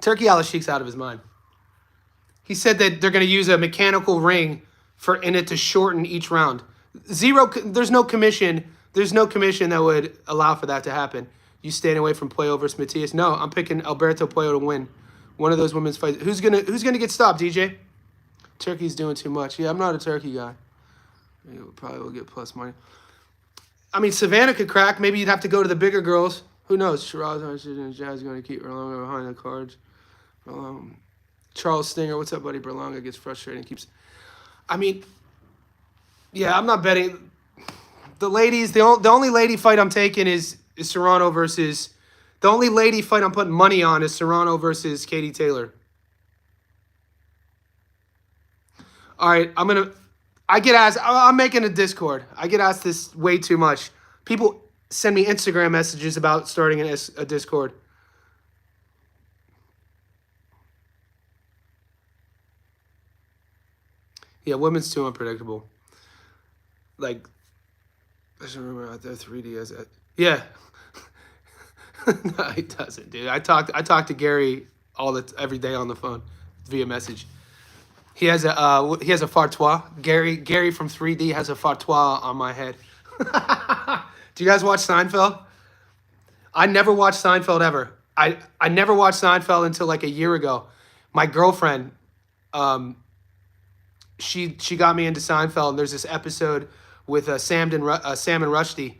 Turkey Al-Sheikh's out of his mind. He said that they're going to use a mechanical ring in it to shorten each round. There's no commission that would allow for that to happen. You staying away from Playo versus Matias? No, I'm picking Alberto Playo to win one of those women's fights. Who's gonna get stopped, DJ? Turkey's doing too much. Yeah, I'm not a Turkey guy. Probably will get plus money. I mean, Savannah could crack. Maybe you'd have to go to the bigger girls. Who knows? Sheeraz and Jazz going to keep Berlanga behind the cards. Charles Stinger, what's up, buddy? Berlanga gets frustrated and keeps... I mean, yeah, I'm not betting. The ladies, the only lady fight I'm taking is Serrano versus... The only lady fight I'm putting money on is Serrano versus Katie Taylor. All right, I get asked... I'm making a Discord. I get asked this way too much. People send me Instagram messages about starting a Discord. Yeah, women's too unpredictable. Like, I should remember out there 3D as it. Yeah. No, he doesn't, dude. I talk to Gary every day on the phone via message. He has a fartois. Gary from 3D has a fartois on my head. Do you guys watch Seinfeld? I never watched Seinfeld ever. I never watched Seinfeld until like a year ago. My girlfriend Um, she got me into Seinfeld. And there's this episode with Sam and Rushdie,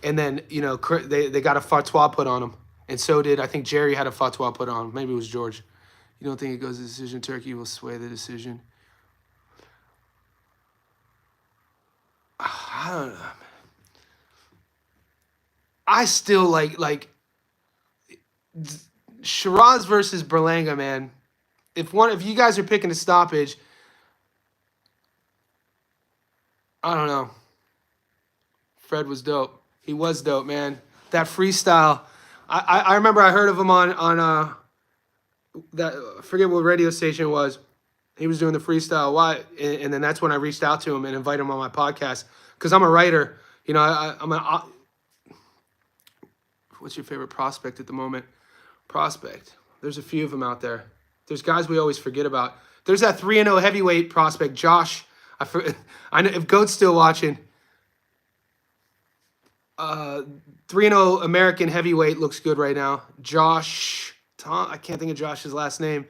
and then they got a fatwa put on him, and so did I think Jerry had a fatwa put on him. Maybe it was George. You don't think it goes to decision? Turkey will sway the decision. I don't know. I still like Sheeraz versus Berlanga, man. If you guys are picking a stoppage, I don't know. Fred was dope. He was dope, man. That freestyle. I remember I heard of him on that, I forget what radio station it was. He was doing the freestyle. Why? And then that's when I reached out to him and invited him on my podcast because I'm a writer. What's your favorite prospect at the moment? Prospect. There's a few of them out there. There's guys we always forget about. There's that 3-0 heavyweight prospect, Josh. I know if Goat's still watching. 3-0 American heavyweight looks good right now. Josh. I can't think of Josh's last name.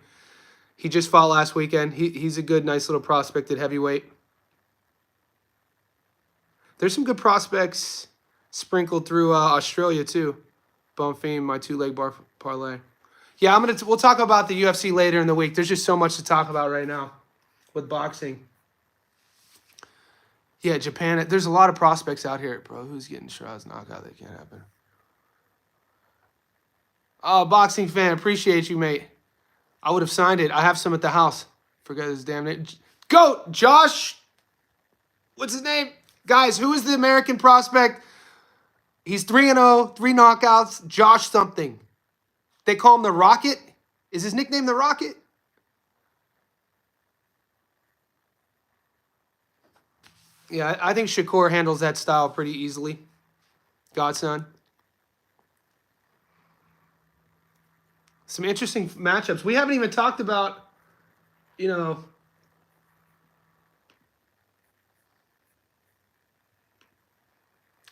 He just fought last weekend. He's a good, nice little prospect at heavyweight. There's some good prospects sprinkled through Australia too. Bonfim, my 2-leg parlay. Yeah, we'll talk about the UFC later in the week. There's just so much to talk about right now with boxing. Yeah, Japan. There's a lot of prospects out here, bro. Who's getting Sheeraz knockout? That can't happen. Oh, boxing fan, appreciate you, mate. I would have signed it. I have some at the house. Forget his damn name. Goat, Josh. What's his name? Guys, who is the American prospect? He's 3-0, 3 knockouts. Josh something. They call him the Rocket. Is his nickname the Rocket? Yeah, I think Shakur handles that style pretty easily. Godson. Some interesting matchups. We haven't even talked about,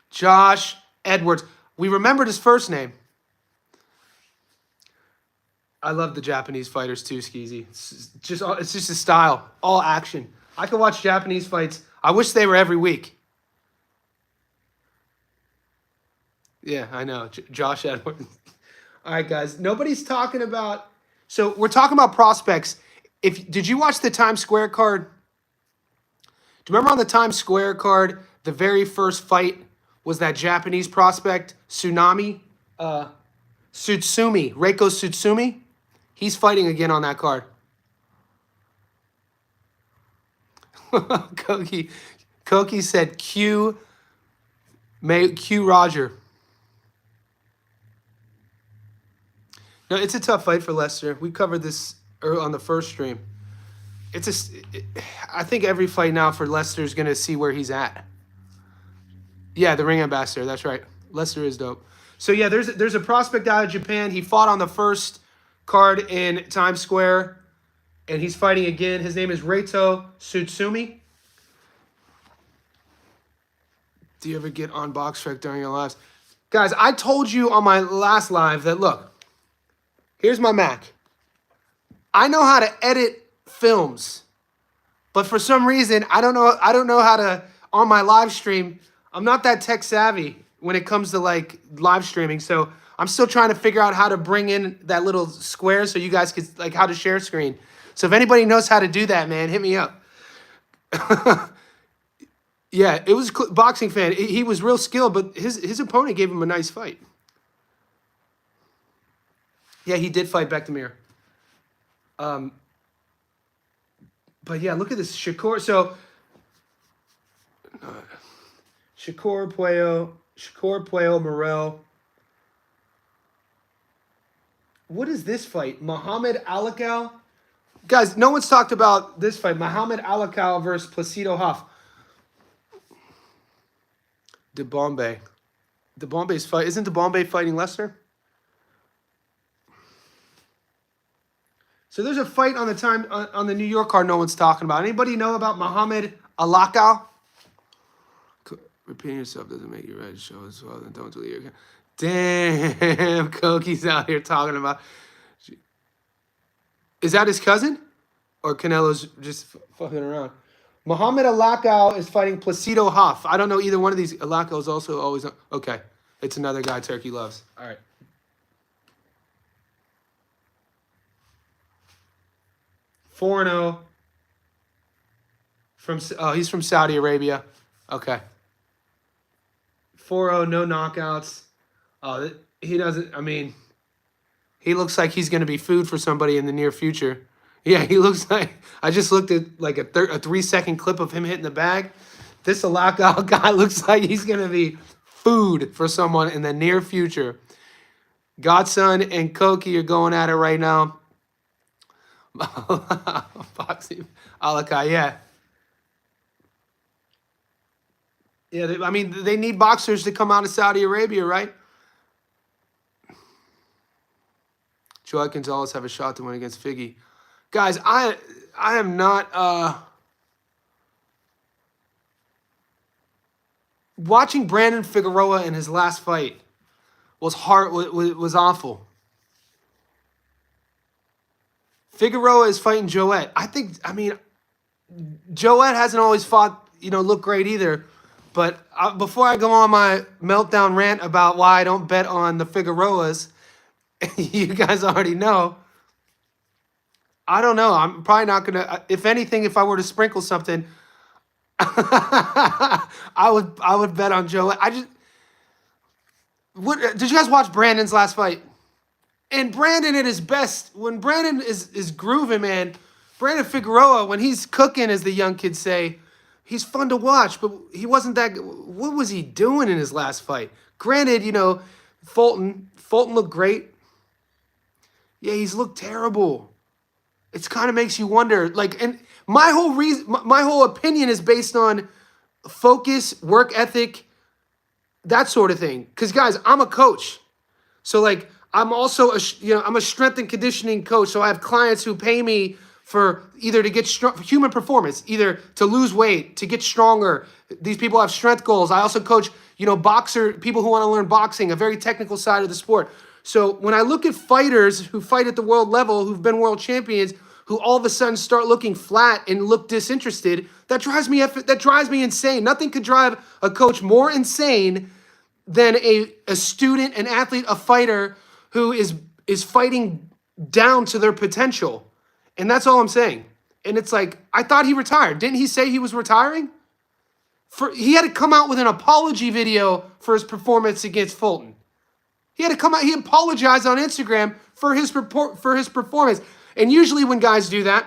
Josh Edwards. We remembered his first name. I love the Japanese fighters too, Skeezy. It's just a style, all action. I can watch Japanese fights. I wish they were every week. Yeah, I know. Josh Edwards. All right, guys. Nobody's talking about. So we're talking about prospects. Did you watch the Times Square card? Do you remember on the Times Square card, the very first fight was that Japanese prospect, Tsunami, Tsutsumi, Reiko Tsutsumi? He's fighting again on that card. Koki said Q Roger. No, it's a tough fight for Lester. We covered this on the first stream. I think every fight now for Lester is going to see where he's at. Yeah, the ring ambassador. That's right. Lester is dope. So yeah, there's a prospect out of Japan. He fought on the first card in Times Square, and he's fighting again. His name is Reito Tsutsumi. Do you ever get on box track during your lives? Guys, I told you on my last live that, look, here's my Mac. I know how to edit films, but for some reason, I don't know how to, on my live stream, I'm not that tech savvy when it comes to like live streaming. So I'm still trying to figure out how to bring in that little square so you guys could, like, how to share screen. So if anybody knows how to do that, man, hit me up. Yeah, it was boxing fan. He was real skilled, but his opponent gave him a nice fight. Yeah, he did fight Bektemir. But yeah, look at this Shakur. So Shakur Puello Morel. What is this fight? Muhammad Alakal? Guys, no one's talked about this fight. Muhammad Alakal versus Placido Huff. DeBombay's fight. Isn't DeBombay fighting Lester? So there's a fight on the New York card no one's talking about. Anybody know about Muhammad Alakal? Repeating yourself doesn't make you right. Show as well. Then don't delete your account. Damn, Koki's out here talking about. Is that his cousin? or Canelo's just fucking around. Muhammad Alakau is fighting Placido Huff. I don't know either one of these. Alakau is also always okay. It's another guy Turkey loves. All right. 4-0 from he's from Saudi Arabia. Okay. 4-0, no knockouts. He doesn't. I mean, he looks like he's going to be food for somebody in the near future. Yeah, he looks like. I just looked at like a 3-second clip of him hitting the bag. This Alakau guy looks like he's going to be food for someone in the near future. Godson and Koki are going at it right now. Boxing Alakau, yeah. Yeah, I mean, they need boxers to come out of Saudi Arabia, right? Joey Gonzalez have a shot to win against Figgy. Guys, I am not watching Brandon Figueroa in his last fight was awful. Figueroa is fighting Joet. I mean, Joet hasn't always fought, look great either. But before I go on my meltdown rant about why I don't bet on the Figueroas, you guys already know. I don't know. I'm probably not going to, if anything, if I were to sprinkle something, I would bet on Joet. Did you guys watch Brandon's last fight? And Brandon at his best, when Brandon is grooving, man, Brandon Figueroa, when he's cooking, as the young kids say, he's fun to watch, but he wasn't that. What was he doing in his last fight? Granted, Fulton looked great. Yeah, he's looked terrible. It kind of makes you wonder. And my whole opinion is based on focus, work ethic, that sort of thing. Because guys, I'm a coach, so I'm also I'm a strength and conditioning coach. So I have clients who pay me for either to get human performance, either to lose weight, to get stronger. These people have strength goals. I also coach, people who want to learn boxing, a very technical side of the sport. So when I look at fighters who fight at the world level, who've been world champions, who all of a sudden start looking flat and look disinterested, that drives me insane. Nothing could drive a coach more insane than a student, an athlete, a fighter who is fighting down to their potential. And that's all I'm saying. And it's like, I thought he retired. Didn't he say he was retiring? He had to come out with an apology video for his performance against Fulton. He had to come out. He apologized on Instagram for his performance. And usually when guys do that,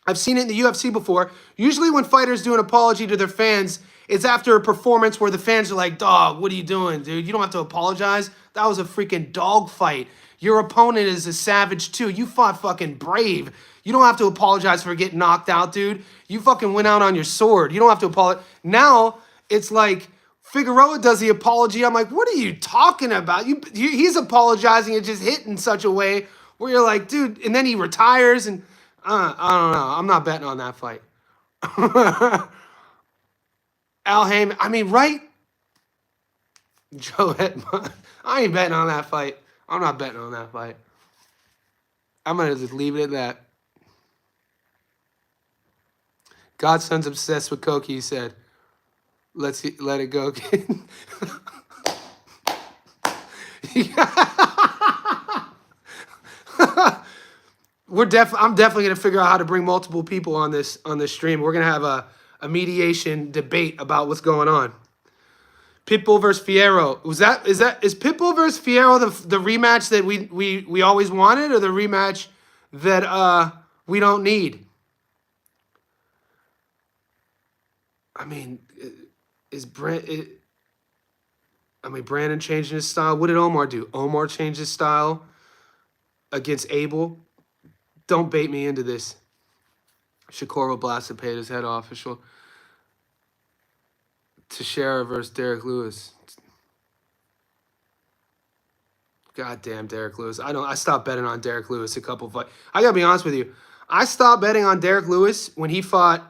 I've seen it in the UFC before. Usually when fighters do an apology to their fans, it's after a performance where the fans are like, "Dog, what are you doing, dude? You don't have to apologize. That was a freaking dog fight. Your opponent is a savage too. You fought fucking brave. You don't have to apologize for getting knocked out, dude. You fucking went out on your sword. You don't have to apologize." Now it's like Figueroa does the apology. I'm like, what are you talking about? He's apologizing and just hit in such a way where you're like, dude, and then he retires and I don't know. I'm not betting on that fight. Al Heyman, I mean, right? Joe Edmond, I ain't betting on that fight. I'm not betting on that fight. I'm going to just leave it at that. Godson's obsessed with Koki, he said. Let it go. I'm definitely going to figure out how to bring multiple people on this stream. We're going to have a mediation debate about what's going on. Pitbull versus Fierro. Is Pitbull versus Fierro the rematch that we always wanted, or the rematch that we don't need? I mean, Brandon changing his style. What did Omar do? Omar changed his style against Abel. Don't bait me into this. Shakur will blast and pay his head off. Teixeira versus Derek Lewis. Goddamn Derek Lewis. I stopped betting on Derek Lewis a couple fights. I gotta be honest with you. I stopped betting on Derek Lewis when he fought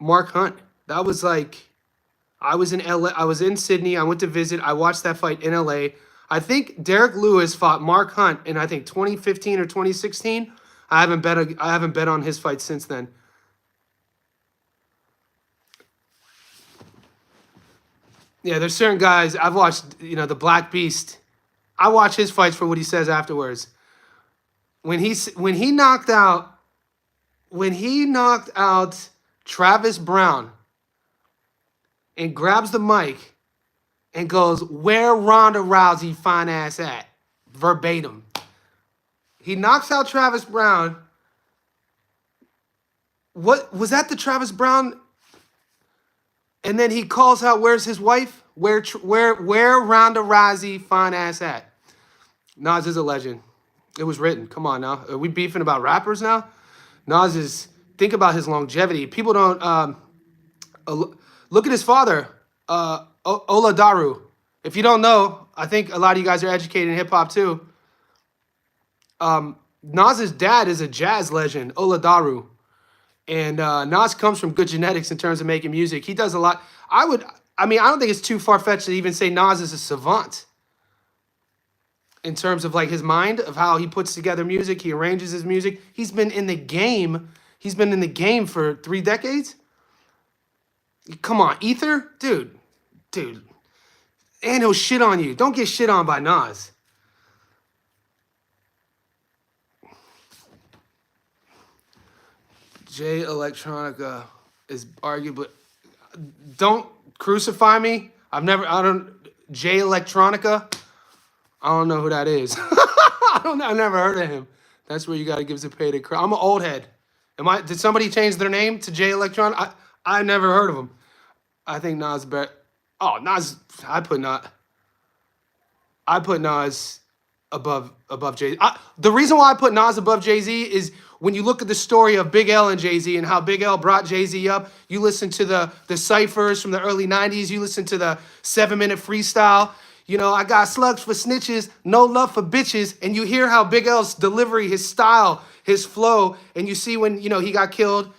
Mark Hunt. That was like, I was in LA. I was in Sydney. I went to visit. I watched that fight in LA. I think Derek Lewis fought Mark Hunt in, I think, 2015 or 2016. I haven't bet on his fight since then. Yeah, there's certain guys I've watched. You know, the Black Beast. I watch his fights for what he says afterwards. When he knocked out Travis Brown and grabs the mic and goes, "Where Ronda Rousey fine ass at?" Verbatim. He knocks out Travis Brown. What was that? The Travis Brown? And then he calls out, "Where's his wife? Where Ronda Rousey fine ass at?" Nas is a legend. It was written. Come on now. Are we beefing about rappers now? Nas is, think about his longevity. People don't look at his father, Oladaru. If you don't know, I think a lot of you guys are educated in hip hop too. Nas's dad is a jazz legend, Oladaru. And Nas comes from good genetics in terms of making music. He does a lot. I don't think it's too far-fetched to even say Nas is a savant in terms of like his mind, of how he puts together music, he arranges his music. He's been in the game. He's been in the game for 3 decades. Come on, Ether? Dude. And he'll shit on you. Don't get shit on by Nas. Jay Electronica is arguably, don't crucify me. Jay Electronica, I don't know who that is. I've never heard of him. That's where you got to give Zapata credit. I'm an old head. Did somebody change their name to Jay Electronica? I never heard of him. I think Nas better. Oh, Nas, I put Nas above Jay-Z. The reason why I put Nas above Jay-Z is when you look at the story of Big L and Jay-Z and how Big L brought Jay-Z up, you listen to the ciphers from the early 90s, you listen to the 7-minute freestyle, you know, I got slugs for snitches, no love for bitches, and you hear how Big L's delivery, his style, his flow, and you see when, you know, he got killed,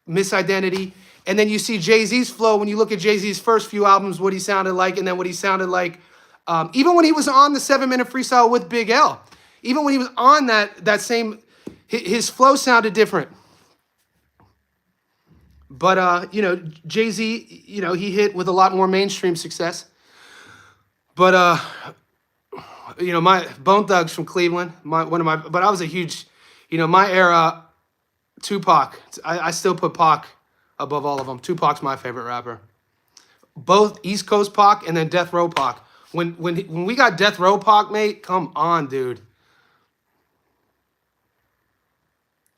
Misidentity, and then you see Jay-Z's flow when you look at Jay-Z's first few albums, what he sounded like, and then what he sounded like, even when he was on the 7-minute freestyle with Big L, even when he was on that same, his flow sounded different. But, you know, Jay-Z, you know, he hit with a lot more mainstream success. But, you know, my Bone Thugs from Cleveland, but I was a huge, you know, my era, Tupac. I still put Pac above all of them. Tupac's my favorite rapper. Both East Coast Pac and then Death Row Pac. When we got Death Row Pac, mate, come on, dude.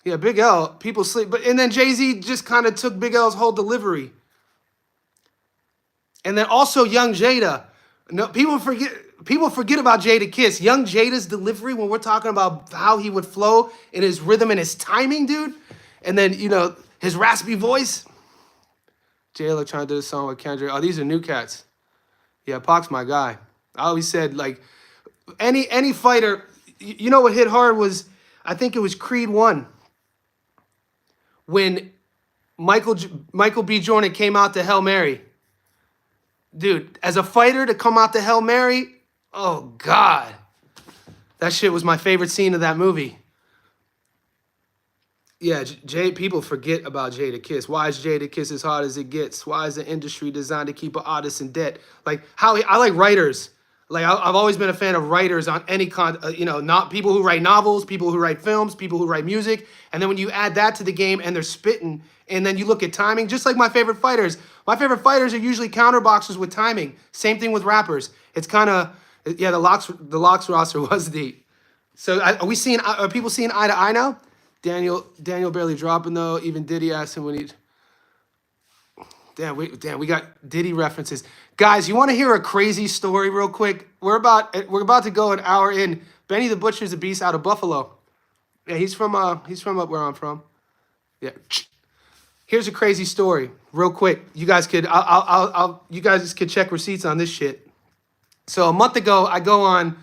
Yeah, Big L, people sleep. And then Jay-Z just kind of took Big L's whole delivery. And then also Young Jada. No, people forget about Jada Kiss. Young Jada's delivery when we're talking about how he would flow in his rhythm and his timing, dude. And then, you know, his raspy voice. Jay Electronica did a song with Kendrick. Oh, these are new cats. Yeah, Pac's my guy. I always said, like, any fighter, you know what hit hard was, I think it was Creed 1. When Michael B. Jordan came out to Hail Mary. Dude, as a fighter to come out to Hail Mary, oh, God. That shit was my favorite scene of that movie. Yeah, people forget about Jada Kiss. Why is Jada Kiss as hard as it gets? Why is the industry designed to keep an artist in debt? Like, I like writers. Like, I've always been a fan of writers on any you know, not people who write novels, people who write films, people who write music. And then when you add that to the game and they're spitting, and then you look at timing, just like my favorite fighters. My favorite fighters are usually counterboxers with timing. Same thing with rappers. It's kind of, yeah, the Locks roster was deep. So are people seeing eye to eye now? Daniel barely dropping though. Even Diddy asked him when he. Damn, we got Diddy references. Guys, you want to hear a crazy story real quick? We're about to go an hour in. Benny the Butcher's a beast out of Buffalo. Yeah, he's from up where I'm from. Yeah. Here's a crazy story, real quick. You guys could check receipts on this shit. So a month ago, I go on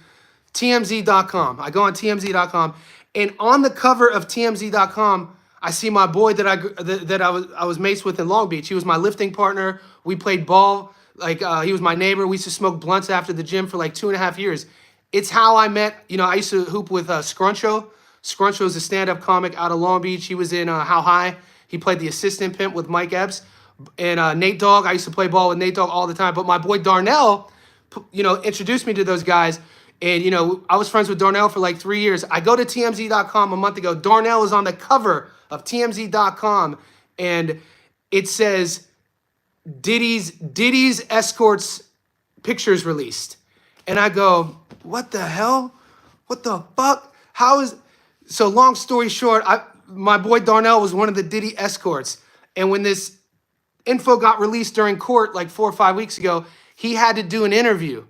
TMZ.com. And on the cover of TMZ.com, I see my boy that I was mates with in Long Beach. He was my lifting partner. We played ball. Like, he was my neighbor. We used to smoke blunts after the gym for like 2.5 years. It's how I met, you know, I used to hoop with Scruncho. Scruncho is a stand-up comic out of Long Beach. He was in How High. He played the assistant pimp with Mike Epps. And Nate Dogg, I used to play ball with Nate Dogg all the time. But my boy Darnell, introduced me to those guys. And, I was friends with Darnell for like 3 years. I go to TMZ.com a month ago. Darnell is on the cover of TMZ.com. And it says Diddy's escorts pictures released. And I go, what the hell? What the fuck? So long story short, my boy Darnell was one of the Diddy escorts. And when this info got released during court like 4 or 5 weeks ago, he had to do an interview.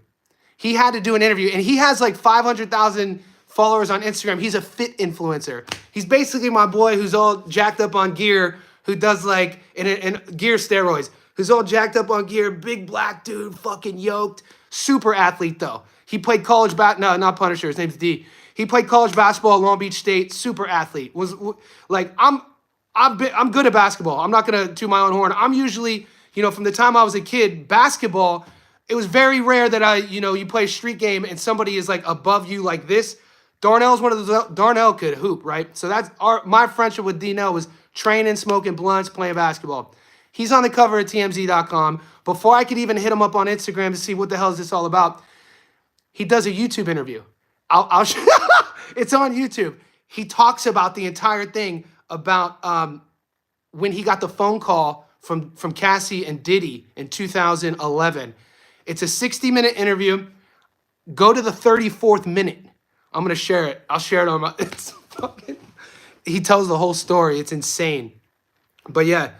And he has like 500,000 followers on Instagram. He's a fit influencer. He's basically my boy who's all jacked up on gear, who does like, in gear steroids, who's all jacked up on gear, big black dude, fucking yoked, super athlete though. He played college no, not Punisher, his name's D. He played college basketball at Long Beach State, super athlete. Was like, I'm good at basketball. I'm not gonna toot my own horn. I'm usually, from the time I was a kid, basketball, it was very rare that you play a street game and somebody is like above you like this. Darnell's one of those. Darnell could hoop, right? So that's my friendship with Dino was training, smoking blunts, playing basketball. He's on the cover of TMZ.com. Before I could even hit him up on Instagram to see what the hell is this all about, he does a YouTube interview. I'll it's on YouTube. He talks about the entire thing about when he got the phone call from Cassie and Diddy in 2011. It's a 60-minute interview. Go to the 34th minute. I'm going to share it. I'll share it on my... He tells the whole story. It's insane. But yeah,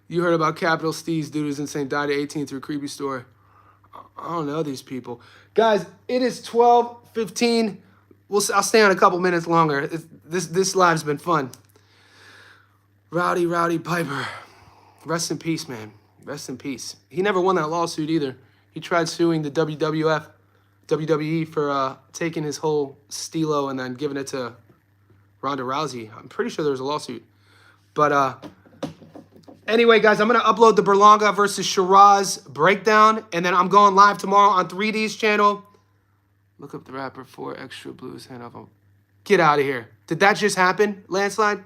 you heard about Capital Steez, dude who's insane, died at 18 through a creepy story. I don't know these people. Guys, it is 12:15. I'll stay on a couple minutes longer. This live's been fun. Rowdy Piper. Rest in peace, man. Rest in peace. He never won that lawsuit either. He tried suing the WWE for taking his whole stilo and then giving it to Ronda Rousey. I'm pretty sure there was a lawsuit. But anyway, guys, I'm going to upload the Berlanga versus Sheeraz breakdown. And then I'm going live tomorrow on 3D's channel. Look up the rapper for Extra Blues. Hand off him. Get out of here. Did that just happen, landslide?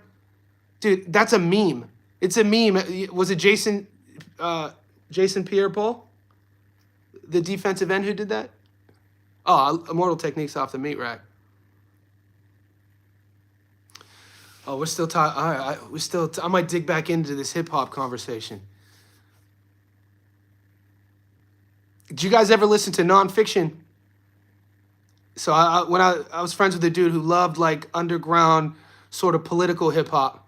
Dude, that's a meme. It's a meme. Was it Jason Pierre-Paul? The defensive end who did that? Oh, Immortal Techniques off the meat rack. Oh, we're still talking. All right, I might dig back into this hip hop conversation. Did you guys ever listen to Nonfiction? So when I was friends with a dude who loved like underground sort of political hip hop.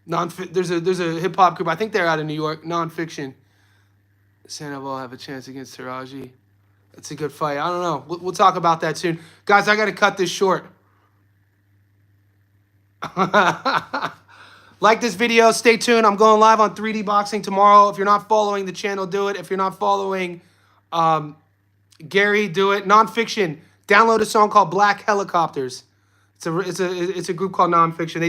There's a hip hop group. I think they're out of New York. Nonfiction. Sandoval have a chance against Taraji. That's a good fight. I don't know. We'll talk about that soon, guys. I got to cut this short. Like this video. Stay tuned. I'm going live on 3D Boxing tomorrow. If you're not following the channel, do it. If you're not following Gary, do it. Nonfiction. Download a song called Black Helicopters. It's a group called Nonfiction. They do